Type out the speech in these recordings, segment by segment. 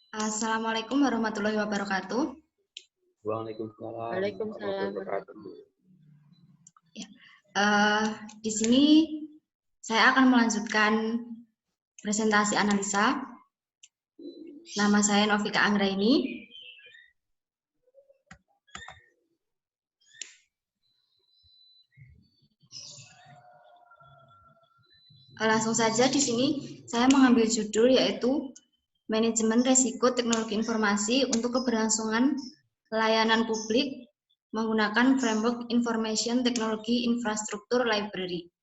Assalamualaikum warahmatullahi wabarakatuh. Waalaikumsalam Waalaikumsalam. warahmatullahi wabarakatuh. Ya, di sini saya akan melanjutkan presentasi analisa. Nama saya Novika Anggraini. Langsung saja di sini saya mengambil judul yaitu Manajemen Resiko Teknologi Informasi untuk Keberlangsungan Layanan Publik menggunakan Framework Information Technology Infrastructure Library.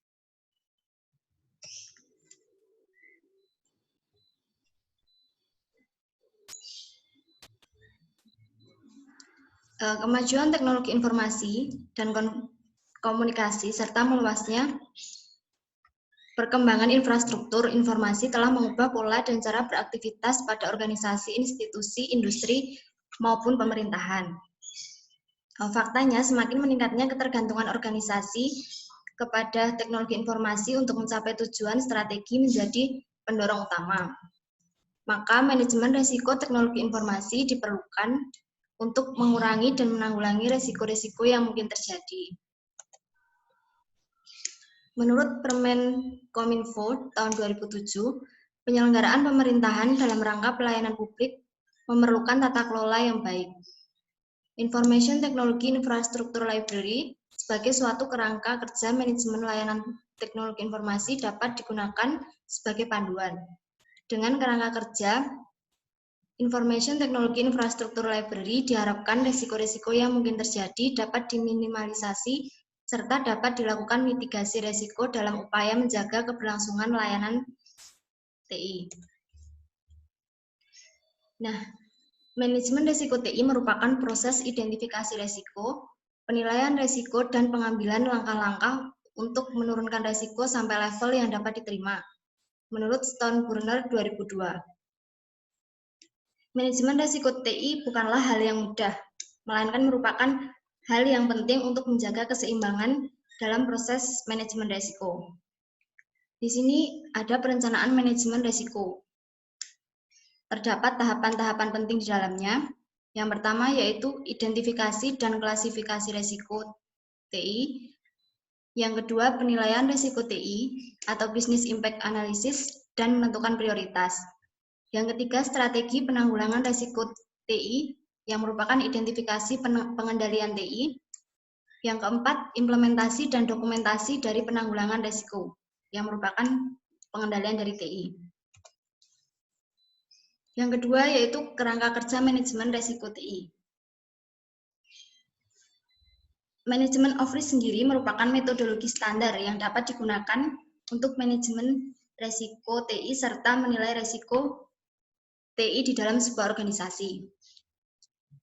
Kemajuan teknologi informasi dan komunikasi serta meluasnya perkembangan infrastruktur informasi telah mengubah pola dan cara beraktivitas pada organisasi, institusi, industri, maupun pemerintahan. Faktanya, semakin meningkatnya ketergantungan organisasi kepada teknologi informasi untuk mencapai tujuan strategi menjadi pendorong utama. Maka manajemen risiko teknologi informasi diperlukan untuk mengurangi dan menanggulangi risiko-risiko yang mungkin terjadi. Menurut Permen Kominfo tahun 2007, penyelenggaraan pemerintahan dalam rangka pelayanan publik memerlukan tata kelola yang baik. Information Technology Infrastructure Library sebagai suatu kerangka kerja manajemen layanan teknologi informasi dapat digunakan sebagai panduan. Dengan kerangka kerja Information Technology Infrastructure Library diharapkan risiko-risiko yang mungkin terjadi dapat diminimalisasi serta dapat dilakukan mitigasi risiko dalam upaya menjaga keberlangsungan layanan TI. Nah, manajemen risiko TI merupakan proses identifikasi risiko, penilaian risiko, dan pengambilan langkah-langkah untuk menurunkan risiko sampai level yang dapat diterima, menurut Stone-Brunner 2002. Manajemen risiko TI bukanlah hal yang mudah, melainkan merupakan hal yang penting untuk menjaga keseimbangan dalam proses manajemen risiko. Di sini ada perencanaan manajemen risiko. Terdapat tahapan-tahapan penting di dalamnya. Yang pertama yaitu identifikasi dan klasifikasi risiko TI. Yang kedua penilaian risiko TI atau business impact analysis dan menentukan prioritas. Yang ketiga strategi penanggulangan risiko TI yang merupakan identifikasi pengendalian TI. Yang keempat, implementasi dan dokumentasi dari penanggulangan risiko, yang merupakan pengendalian dari TI. Yang kedua, yaitu kerangka kerja manajemen risiko TI. Manajemen of risk sendiri merupakan metodologi standar yang dapat digunakan untuk manajemen risiko TI serta menilai risiko TI di dalam sebuah organisasi.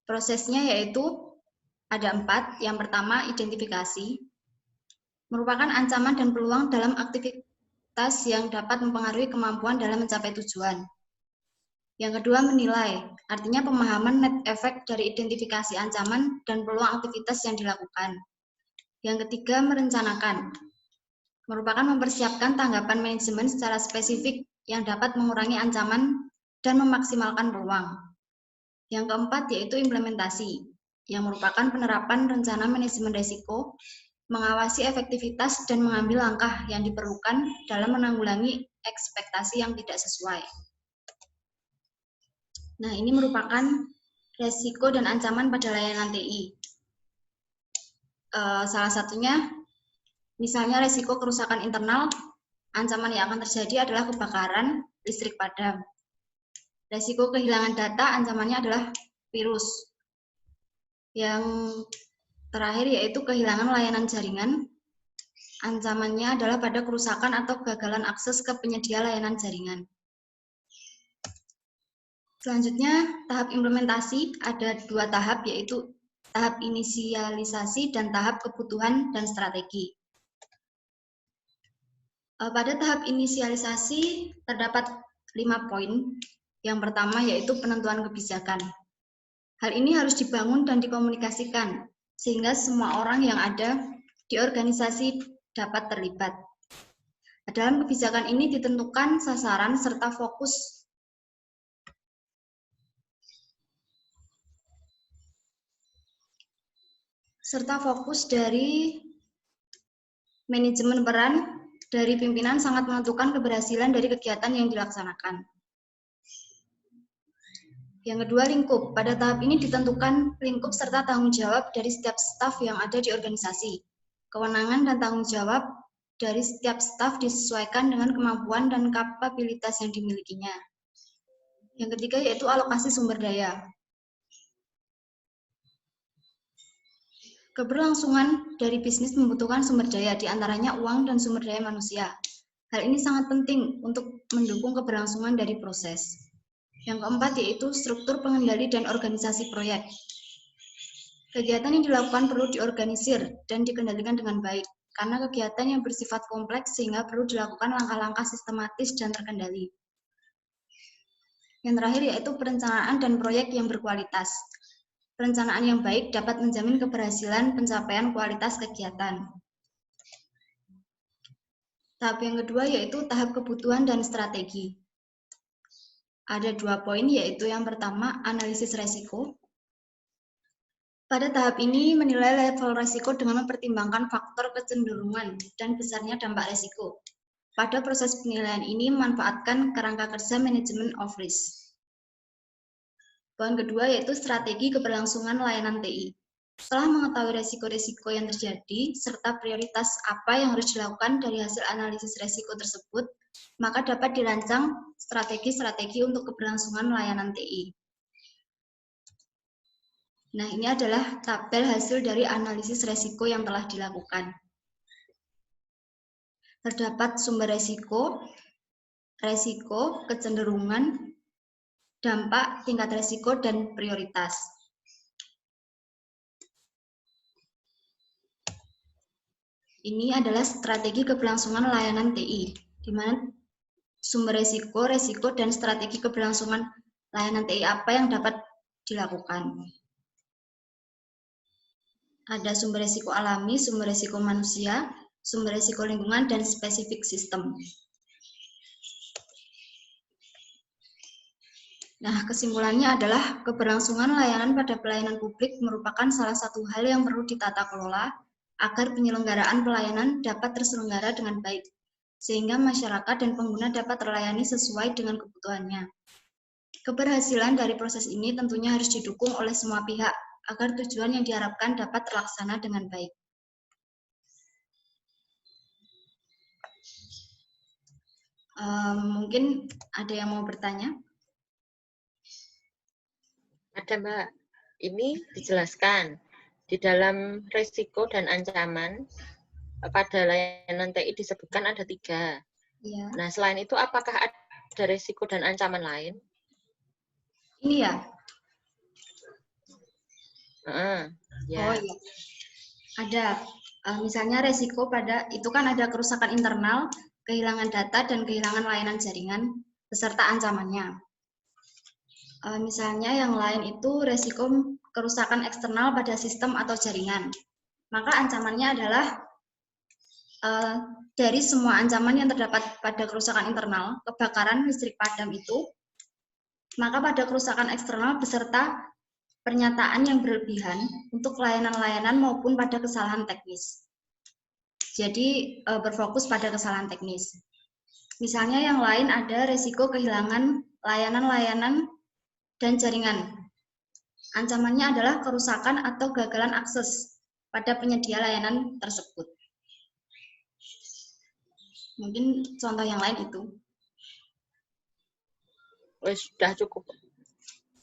Prosesnya yaitu ada 4. Yang pertama, identifikasi. Merupakan ancaman dan peluang dalam aktivitas yang dapat mempengaruhi kemampuan dalam mencapai tujuan. Yang kedua, menilai. Artinya pemahaman net effect dari identifikasi ancaman dan peluang aktivitas yang dilakukan. Yang ketiga, merencanakan. Merupakan mempersiapkan tanggapan manajemen secara spesifik yang dapat mengurangi ancaman dan memaksimalkan peluang. Yang keempat, yaitu implementasi, yang merupakan penerapan rencana manajemen risiko, mengawasi efektivitas dan mengambil langkah yang diperlukan dalam menanggulangi ekspektasi yang tidak sesuai. Nah, ini merupakan risiko dan ancaman pada layanan TI. Salah satunya, misalnya risiko kerusakan internal, ancaman yang akan terjadi adalah kebakaran, listrik padam. Risiko kehilangan data, ancamannya adalah virus. Yang terakhir yaitu kehilangan layanan jaringan, ancamannya adalah pada kerusakan atau kegagalan akses ke penyedia layanan jaringan. Selanjutnya, tahap implementasi ada 2 tahap, yaitu tahap inisialisasi dan tahap kebutuhan dan strategi. Pada tahap inisialisasi terdapat 5 poin. Yang pertama yaitu penentuan kebijakan. Hal ini harus dibangun dan dikomunikasikan, sehingga semua orang yang ada di organisasi dapat terlibat. Dalam kebijakan ini ditentukan sasaran serta fokus serta fokus dari manajemen peran dari pimpinan sangat menentukan keberhasilan dari kegiatan yang dilaksanakan. Yang kedua, lingkup. Pada tahap ini ditentukan lingkup serta tanggung jawab dari setiap staf yang ada di organisasi. Kewenangan dan tanggung jawab dari setiap staf disesuaikan dengan kemampuan dan kapabilitas yang dimilikinya. Yang ketiga yaitu alokasi sumber daya. Keberlangsungan dari bisnis membutuhkan sumber daya, diantaranya uang dan sumber daya manusia. Hal ini sangat penting untuk mendukung keberlangsungan dari proses. Yang keempat yaitu struktur pengendali dan organisasi proyek. Kegiatan yang dilakukan perlu diorganisir dan dikendalikan dengan baik, karena kegiatan yang bersifat kompleks sehingga perlu dilakukan langkah-langkah sistematis dan terkendali. Yang terakhir yaitu perencanaan dan proyek yang berkualitas. Perencanaan yang baik dapat menjamin keberhasilan pencapaian kualitas kegiatan. Tahap yang kedua yaitu tahap kebutuhan dan strategi. Ada 2 poin, yaitu yang pertama, analisis resiko. Pada tahap ini, menilai level resiko dengan mempertimbangkan faktor kecenderungan dan besarnya dampak resiko. Pada proses penilaian ini, memanfaatkan kerangka kerja manajemen of risk. Poin kedua yaitu strategi keberlangsungan layanan TI. Setelah mengetahui resiko-resiko yang terjadi, serta prioritas apa yang harus dilakukan dari hasil analisis resiko tersebut, maka dapat dirancang strategi-strategi untuk keberlangsungan layanan TI. Nah, ini adalah tabel hasil dari analisis resiko yang telah dilakukan. Terdapat sumber resiko, kecenderungan, dampak, tingkat resiko, dan prioritas. Ini adalah strategi keberlangsungan layanan TI, di mana sumber resiko, dan strategi keberlangsungan layanan TI apa yang dapat dilakukan. Ada sumber resiko alami, sumber resiko manusia, sumber resiko lingkungan, dan spesifik sistem. Nah, kesimpulannya adalah keberlangsungan layanan pada pelayanan publik merupakan salah satu hal yang perlu ditata kelola agar penyelenggaraan pelayanan dapat terselenggara dengan baik, sehingga masyarakat dan pengguna dapat terlayani sesuai dengan kebutuhannya. Keberhasilan dari proses ini tentunya harus didukung oleh semua pihak, agar tujuan yang diharapkan dapat terlaksana dengan baik. Mungkin ada yang mau bertanya? Ada, Mbak. Ini dijelaskan di dalam risiko dan ancaman pada layanan TI disebutkan ada 3. Ya. Nah, selain itu apakah ada risiko dan ancaman lain? Ini ya. Ya. Oh iya. Ada. Misalnya resiko pada itu kan ada kerusakan internal, kehilangan data, dan kehilangan layanan jaringan beserta ancamannya. Misalnya yang lain itu resiko kerusakan eksternal pada sistem atau jaringan. Maka ancamannya adalah dari semua ancaman yang terdapat pada kerusakan internal, kebakaran, listrik padam itu, maka pada kerusakan eksternal beserta pernyataan yang berlebihan untuk layanan-layanan maupun pada kesalahan teknis. Jadi berfokus pada kesalahan teknis. Misalnya yang lain ada resiko kehilangan layanan-layanan dan jaringan. Ancamannya adalah kerusakan atau gagalan akses pada penyedia layanan tersebut. Mungkin contoh yang lain itu. Sudah cukup.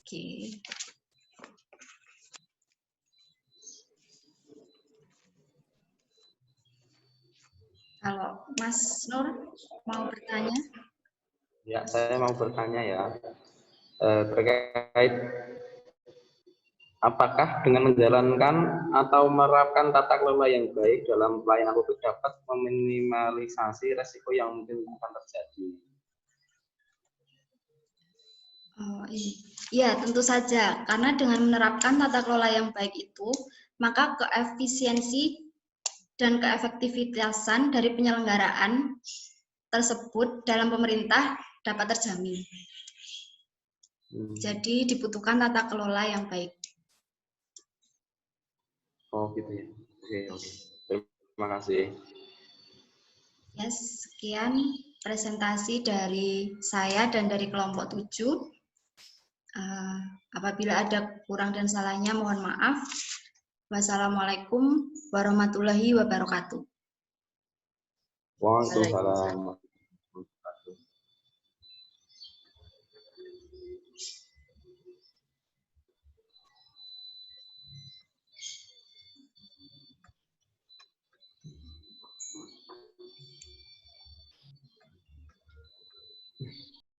Oke. Kalau Mas Nur mau bertanya? Ya, saya mau bertanya ya. Terkait apakah dengan menjalankan atau menerapkan tata kelola yang baik dalam pelayanan publik dapat meminimalisasi resiko yang mungkin akan terjadi? Oh, iya, tentu saja. Karena dengan menerapkan tata kelola yang baik itu, maka keefisiensi dan keefektivitasan dari penyelenggaraan tersebut dalam pemerintah dapat terjamin. Jadi dibutuhkan tata kelola yang baik. Oh gitu ya. Oke. Terima kasih. Yes, sekian presentasi dari saya dan dari kelompok 7. Apabila ada kurang dan salahnya mohon maaf. Wassalamualaikum warahmatullahi wabarakatuh. Waalaikumsalam.